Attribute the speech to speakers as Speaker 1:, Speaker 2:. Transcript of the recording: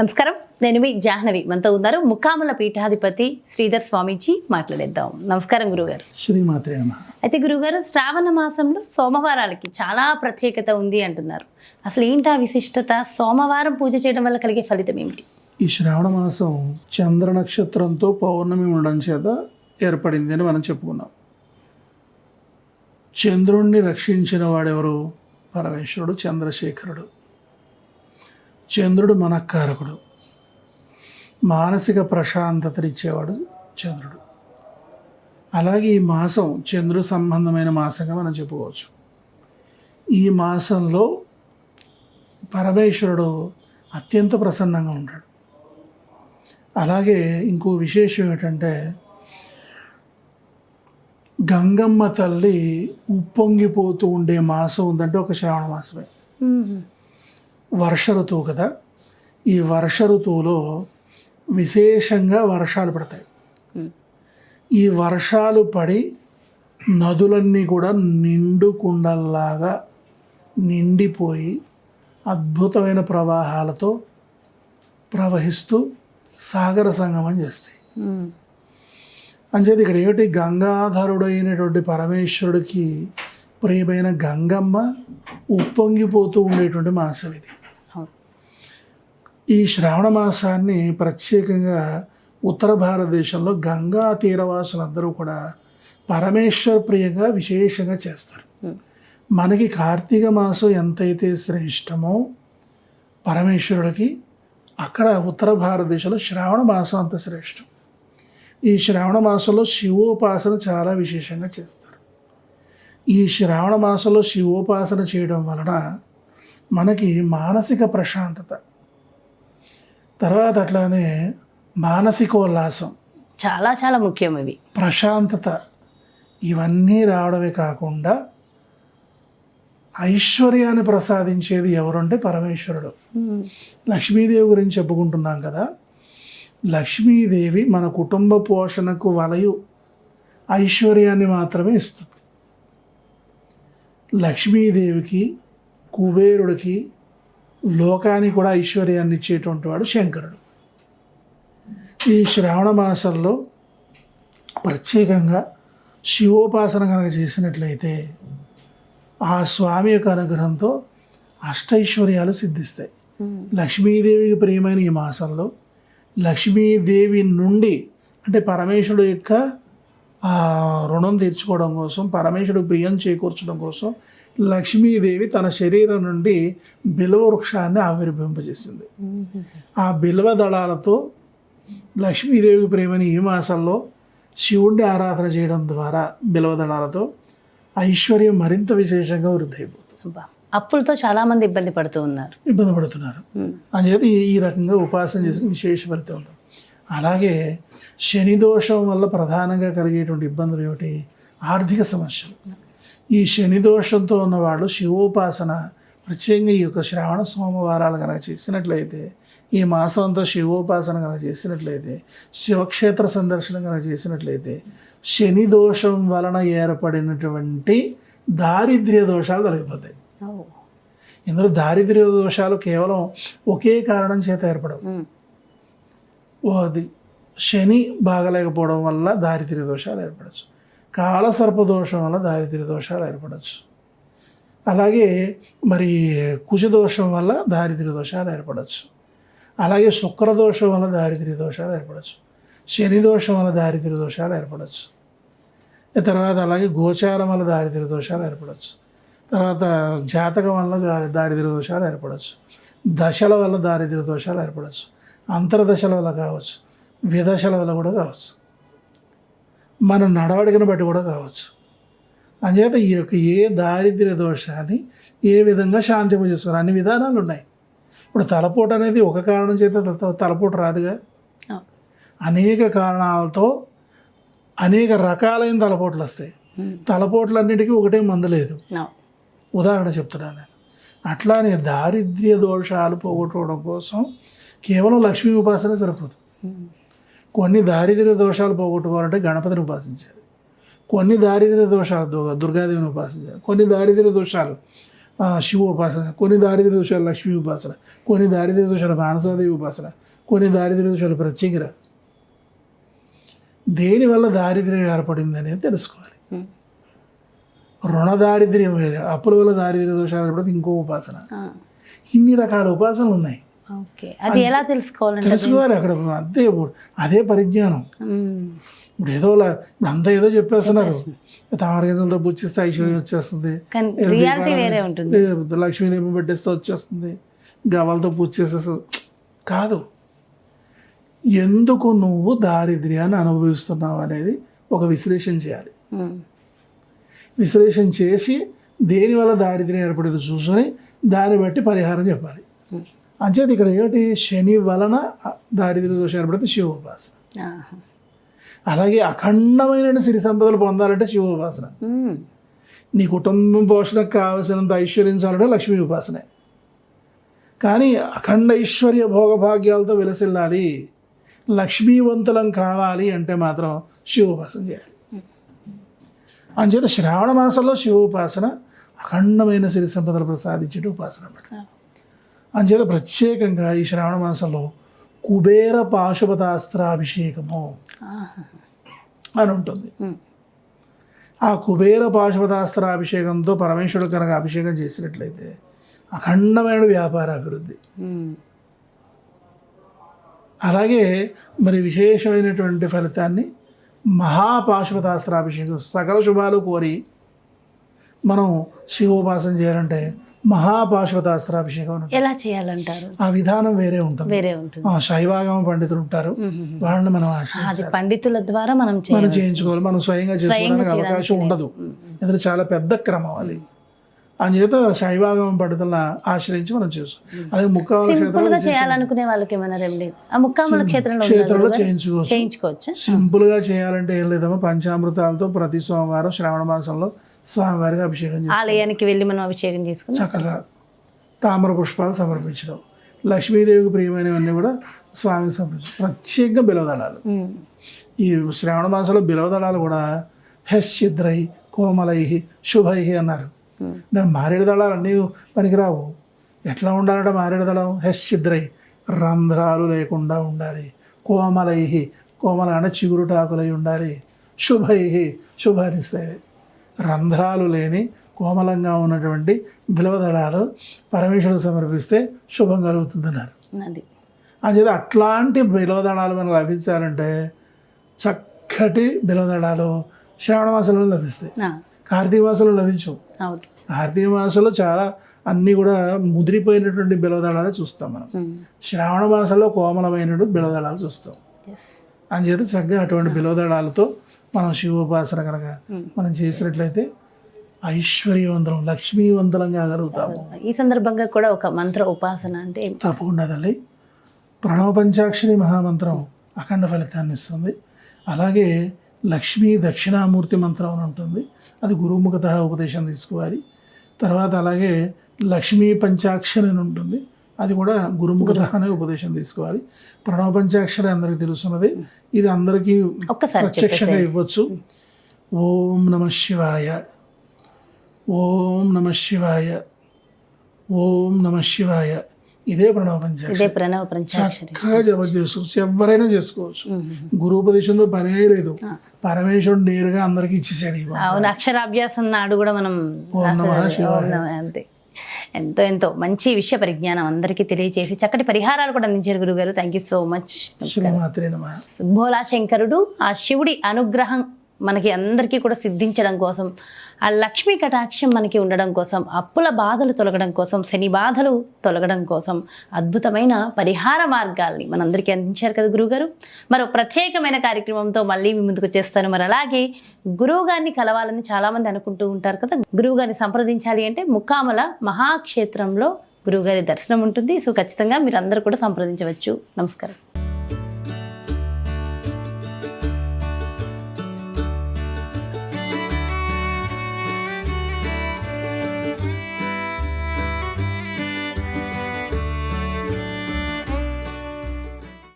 Speaker 1: నమస్కారం, నేను మీ జాహ్నవి. మనతో ఉన్నారు ముక్కాముల పీఠాధిపతి శ్రీధర్ స్వామీజీ. మాట్లాడేద్దాం. నమస్కారం గురుగారు.
Speaker 2: శ్రీమాత్రే నమః.
Speaker 1: అయితే గురుగారు, శ్రావణ మాసంలో సోమవారాలకి చాలా ప్రత్యేకత ఉంది అంటున్నారు. అసలు ఏంటి ఆ విశిష్టత? సోమవారం పూజ చేయడం వల్ల కలిగే ఫలితం ఏమిటి?
Speaker 2: ఈ శ్రావణ మాసం చంద్ర నక్షత్రంతో పౌర్ణమి ఉండడం చేత ఏర్పడింది అని మనం చెప్పుకున్నాం. చంద్రుణ్ణి రక్షించిన వాడెవరు? పరమేశ్వరుడు, చంద్రశేఖరుడు. చంద్రుడు మనఃకారకుడు, మానసిక ప్రశాంతతనిచ్చేవాడు చంద్రుడు. అలాగే ఈ మాసం చంద్రు సంబంధమైన మాసంగా మనం చెప్పుకోవచ్చు. ఈ మాసంలో పరమేశ్వరుడు అత్యంత ప్రసన్నంగా ఉంటాడు. అలాగే ఇంకో విశేషం ఏంటంటే, గంగమ్మ తల్లి ఉప్పొంగిపోతూ ఉండే మాసం ఉందంటే ఒక శ్రావణ మాసమే. వర్ష ఋతువు కదా, ఈ వర్ష ఋతువులో విశేషంగా వర్షాలు పడతాయి. ఈ వర్షాలు పడి నదులన్నీ కూడా నిండు కుండల్లాగా నిండిపోయి అద్భుతమైన ప్రవాహాలతో ప్రవహిస్తూ సాగర సంగమం చేస్తాయి. అంచేది ఇక్కడ ఏమిటి, గంగాధరుడైనటువంటి పరమేశ్వరుడికి ప్రియమైన గంగమ్మ ఉప్పొంగిపోతూ ఉండేటువంటి మాసం ఇది. ఈ శ్రావణ మాసాన్ని ప్రత్యేకంగా ఉత్తర భారతదేశంలో గంగా తీరవాసులందరూ కూడా పరమేశ్వర ప్రియంగా విశేషంగా చేస్తారు. మనకి కార్తీక మాసం ఎంతైతే శ్రేష్టమో పరమేశ్వరుడికి, అక్కడ ఉత్తర భారతదేశంలో శ్రావణ మాసం అంత శ్రేష్టం. ఈ శ్రావణ మాసంలో శివోపాసన చాలా విశేషంగా చేస్తారు. ఈ శ్రావణ మాసంలో శివోపాసన చేయడం వలన మనకి మానసిక ప్రశాంతత, తర్వాత అట్లానే మానసికోల్లాసం,
Speaker 1: చాలా చాలా ముఖ్యం ఇవి.
Speaker 2: ప్రశాంతత, ఇవన్నీ రావడమే కాకుండా ఐశ్వర్యాన్ని ప్రసాదించేది ఎవరంటే పరమేశ్వరుడు. లక్ష్మీదేవి గురించి చెప్పుకుంటున్నాం కదా. లక్ష్మీదేవి మన కుటుంబ పోషణకు వలయు ఐశ్వర్యాన్ని మాత్రమే ఇస్తుంది. లక్ష్మీదేవికి, కుబేరుడికి, లోకానికి కూడా ఐశ్వర్యాన్ని ఇచ్చేటువంటి వాడు శంకరుడు. ఈ శ్రావణ మాసంలో ప్రత్యేకంగా శివోపాసన కనుక చేసినట్లయితే ఆ స్వామి యొక్క అనుగ్రహంతో అష్టైశ్వర్యాలు సిద్ధిస్తాయి. లక్ష్మీదేవికి ప్రియమైన ఈ మాసంలో లక్ష్మీదేవి నుండి, అంటే పరమేశ్వరుడు యొక్క రుణం తీర్చుకోవడం కోసం, పరమేశ్వరుడు ప్రియం చేకూర్చడం కోసం లక్ష్మీదేవి తన శరీరం నుండి బిల్వ వృక్షాన్ని ఆవిర్భింపజేసింది. ఆ బిల్వ దళాలతో లక్ష్మీదేవికి ప్రియమైన ఈ మాసంలో శివుణ్ణి ఆరాధన చేయడం ద్వారా బిల్వ దళాలతో ఐశ్వర్యం మరింత విశేషంగా వృద్ధి అయిపోతుంది.
Speaker 1: అప్పులతో చాలా మంది ఇబ్బంది పడుతున్నారు. అనేది ఈ రకంగా ఉపాసన చేసిన విశేష ఫలితం ఉంటుంది. అలాగే శని దోషం వల్ల ప్రధానంగా కలిగేటువంటి ఇబ్బందులు ఏమిటి? ఆర్థిక సమస్యలు. ఈ శని దోషంతో ఉన్నవాళ్ళు శివోపాసన ప్రత్యేకంగా ఈ యొక్క శ్రావణ సోమవారాలు కనుక చేసినట్లయితే, ఈ మాసం అంతా శివోపాసన కనుక చేసినట్లయితే, శివక్షేత్ర సందర్శనం కనుక చేసినట్లయితే, శని దోషం వలన ఏర్పడినటువంటి దారిద్ర్య దోషాలు తొలగిపోతాయి. ఇందులో దారిద్ర్య దోషాలు కేవలం ఒకే కారణం చేత ఏర్పడవు. అది శని బాగలేకపోవడం వల్ల దారిద్ర్య దోషాలు ఏర్పడవచ్చు, కాలసర్ప దోషం వల్ల దారిద్ర్య దోషాలు ఏర్పడవచ్చు, అలాగే మరి కుజదోషం వల్ల దారిద్ర్య దోషాలు ఏర్పడవచ్చు, అలాగే శుక్రదోషం వల్ల దారిద్ర్య దోషాలు ఏర్పడవచ్చు, శని దోషం వల్ల దారిద్ర్య దోషాలు ఏర్పడవచ్చు, తర్వాత అలాగే గోచారం వల్ల దారిద్ర్య దోషాలు ఏర్పడవచ్చు, తర్వాత జాతకం వల్ల దారిద్ర్య దోషాలు ఏర్పడవచ్చు, దశల వల్ల దారిద్ర్య దోషాలు ఏర్పడవచ్చు, అంతర్దశల వల్ల కావచ్చు, విదశల వల్ల కూడా కావచ్చు, మన నడవడికను బట్టి కూడా కావచ్చు. అంచేత ఈ యొక్క ఏ దారిద్ర్య దోషాన్ని ఏ విధంగా శాంతింపజేస్తారు, అన్ని విధానాలు ఉన్నాయి. ఇప్పుడు తలపోటు అనేది ఒక కారణం చేత తలపోటు రాదుగా. అనేక కారణాలతో అనేక రకాలైన తలపోట్లు వస్తాయి. తలపోట్లన్నిటికీ ఒకటే మందు లేదు. ఉదాహరణ చెప్తున్నాను నేను. అట్లానే దారిద్ర్య దోషాలు పోగొట్టుకోవడం కోసం కేవలం లక్ష్మీ ఉపాసన సరిపోదు. కొన్ని దారిద్ర్య దోషాలు పోగొట్టుకోవాలంటే గణపతిని ఉపాసించాలి, కొన్ని దారిద్ర్య దోషాలు దుర్గాదేవిని ఉపాసించాలి, కొన్ని దారిద్ర్య దోషాలు శివోపాసన, కొన్ని దారిద్ర్య దోషాలు లక్ష్మీ ఉపాసన, కొన్ని దారిద్ర్య దోషాలు మానసాదేవి ఉపాసన, కొన్ని దారిద్ర్య దోషాలు ప్రత్యేకర. దేనివల్ల దారిద్ర్యం ఏర్పడింది అనేది తెలుసుకోవాలి. రుణ దారిద్ర్యం వేరే, అప్పుల వల్ల దారిద్ర్య దోషాలు ఏర్పడితే ఇంకో ఉపాసన. ఇన్ని రకాల ఉపాసనలు ఉన్నాయి.
Speaker 3: అది ఎలా తెలుసుకోవాలి?
Speaker 1: అక్కడ అదే పరిజ్ఞానం. ఇప్పుడు ఏదో అంతా ఏదో చెప్పేస్తున్నారు, తామరగింజలతో పుచ్చిస్తే ఐశ్వర్యం వచ్చేస్తుంది, లక్ష్మీదేవి పెట్టేస్తే వచ్చేస్తుంది, గవాలతో పూజ చేసేస్తుంది. కాదు, ఎందుకు నువ్వు దారిద్ర్యాన్ని అనుభవిస్తున్నావు అనేది ఒక విశ్లేషణ చేయాలి. విశ్లేషణ చేసి దేనివల్ల దారిద్ర్యం ఏర్పడేది చూసుకొని దాన్ని బట్టి పరిహారం చెప్పాలి. అంచేది ఇక్కడ ఏమిటి, శని వలన దారిద్ర్య దోషం ఏర్పడితే శివోపాసన. అలాగే అఖండమైన సిరి సంపదలు పొందాలంటే శివోపాసన. నీ కుటుంబం పోషణకు కావలసినంత ఐశ్వర్యించాలంటే లక్ష్మీ ఉపాసనే. కానీ అఖండ ఐశ్వర్య భోగభాగ్యాలతో విలసిల్లాలి, లక్ష్మీవంతులం కావాలి అంటే మాత్రం శివోపాసన చేయాలి. అంచేత శ్రావణ మాసంలో శివోపాసన అఖండమైన సిరి సంపదలు ప్రసాదించే ఉపాసన అన్నమాట. అంచేత ప్రత్యేకంగా ఈ శ్రావణ మాసంలో కుబేర పాశుపతాస్త్రాభిషేకము అని ఉంటుంది. ఆ కుబేర పాశుపతాస్త్రాభిషేకంతో పరమేశ్వరుడు కనుక అభిషేకం చేసినట్లయితే అఖండమైన వ్యాపార అభివృద్ధి. అలాగే మరి విశేషమైనటువంటి ఫలితాన్ని మహాపాశుపతాస్త్రాభిషేకం, సకల శుభాలు కోరి మనం శివోపాసన చేయాలంటే మహాపాశుపతాస్త్రాభిషేకం
Speaker 3: ఎలా చేయాలంటారు?
Speaker 1: ఆ విధానం వేరే ఉంటుంది. శైవాగమ పండితులు ఉంటారు, వాళ్ళని మనం
Speaker 3: పండితుల ద్వారా మనం
Speaker 1: చేయించుకోవాలి. మనం స్వయంగా చేసుకోవడానికి అవకాశం ఉండదు, ఎందుకంటే చాలా పెద్ద క్రమం అది. అందుచేత శైవాగమం పండితులను ఆశ్రయించి మనం చేస్తాం. అదే ముక్కాముల క్షేత్రంలో చేయించుకోవచ్చు. సింపుల్ గా చేయాలంటే ఏం లేదమ్మా, పంచామృతాలతో ప్రతి సోమవారం శ్రావణ మాసంలో స్వామివారికి అభిషేకం చేస్తాం.
Speaker 3: ఆలయానికి వెళ్ళి మనం అభిషేకం చేసుకుని
Speaker 1: చక్కగా తామర పుష్పాలు సమర్పించడం, లక్ష్మీదేవికి ప్రియమైనవన్నీ కూడా స్వామికి సమర్పించడం. ప్రత్యేకంగా బిలవదళాలు, ఈ శ్రావణ మాసంలో బిలవదళాలు కూడా హెశ్చిద్రై కోమలై శుభై అన్నారు. మారేడు దళాలు అన్నీ పనికిరావు. ఎట్లా ఉండాలంటే మారేడు దళం హెశ్చిద్రై, రంధ్రాలు లేకుండా ఉండాలి. కోమలై, కోమల అంటే చిగురుటాకులై ఉండాలి. శుభై, శుభాన్నిస్తాయి. రంధ్రాలు లేని కోమలంగా ఉన్నటువంటి బిలవదళాలు పరమేశ్వరుడు సమర్పిస్తే శుభం కలుగుతుందన్నారు. అంచేత అట్లాంటి బిలవదళాలు మనకు లభించాలంటే చక్కటి బిలవదళాలు శ్రావణ మాసంలో లభిస్తాయి, కార్తీక మాసంలో లభించవు. కార్తీక మాసంలో చాలా అన్నీ కూడా ముదిరిపోయినటువంటి బిలవదళాలు చూస్తాం మనం. శ్రావణ మాసంలో కోమలమైనటువంటి బిలవదళాలు చూస్తాం. అంచేత చక్కగా అటువంటి బిలవదళాలతో మనం శివోపాసన కనుక మనం చేసినట్లయితే ఐశ్వర్యవంతులం, లక్ష్మీవంతులం కాగలుగుతాము.
Speaker 3: ఈ సందర్భంగా కూడా ఒక మంత్ర ఉపాసన అంటే
Speaker 1: తప్పకుండా తల్లి, ప్రణవ పంచాక్షరి మహామంత్రం అఖండ ఫలితాన్ని ఇస్తుంది. అలాగే లక్ష్మీ దక్షిణామూర్తి మంత్రం అని ఉంటుంది, అది గురుముఖత ఉపదేశం తీసుకోవాలి. తర్వాత అలాగే లక్ష్మీ పంచాక్షరి అని ఉంటుంది, అది కూడా గురుముఖత అనే ఉపదేశం తీసుకోవాలి. ప్రణవ పంచాక్షరి అందరికీ తెలుస్తున్నది, ఇది అందరికీ ప్రత్యక్షంగా ఇవ్వచ్చు. ఓం నమ శివాయ, ఓం నమ శివాయ, ఓం నమ శివాయ, ఇదే ప్రణవ పంచాక్షరి. చక్కగా జపం చేసుకోవచ్చు, ఎవరైనా చేసుకోవచ్చు. గురుపదేశంలో పనే లేదు, పరమేశ్వరుడు నేరుగా అందరికి ఇచ్చేసాడు.
Speaker 3: అక్షరాభ్యాసం నాడు కూడా మనం అంతే ఎంతో ఎంతో మంచి విషయ పరిజ్ఞానం అందరికీ తెలియజేసి చక్కటి పరిహారాలు కూడా అందించారు గురుగారు. Thank you so much. Bhola శంకరుడు ఆ శివుడి అనుగ్రహం మనకి అందరికీ కూడా సిద్ధించడం కోసం, ఆ లక్ష్మీ కటాక్షం మనకి ఉండడం కోసం, అప్పుల బాధలు తొలగడం కోసం, శని బాధలు తొలగడం కోసం అద్భుతమైన పరిహార మార్గాల్ని మనందరికీ అందించారు కదా గురువుగారు. మరో ప్రత్యేకమైన కార్యక్రమంతో మళ్ళీ మీ ముందుకు వచ్చేస్తాను. మరి అలాగే గురువు గారిని కలవాలని చాలామంది అనుకుంటూ ఉంటారు కదా, గురువు గారిని సంప్రదించాలి అంటే ముక్కామల మహాక్షేత్రంలో గురువుగారి దర్శనం ఉంటుంది. సో ఖచ్చితంగా మీరు అందరూ కూడా సంప్రదించవచ్చు. నమస్కారం.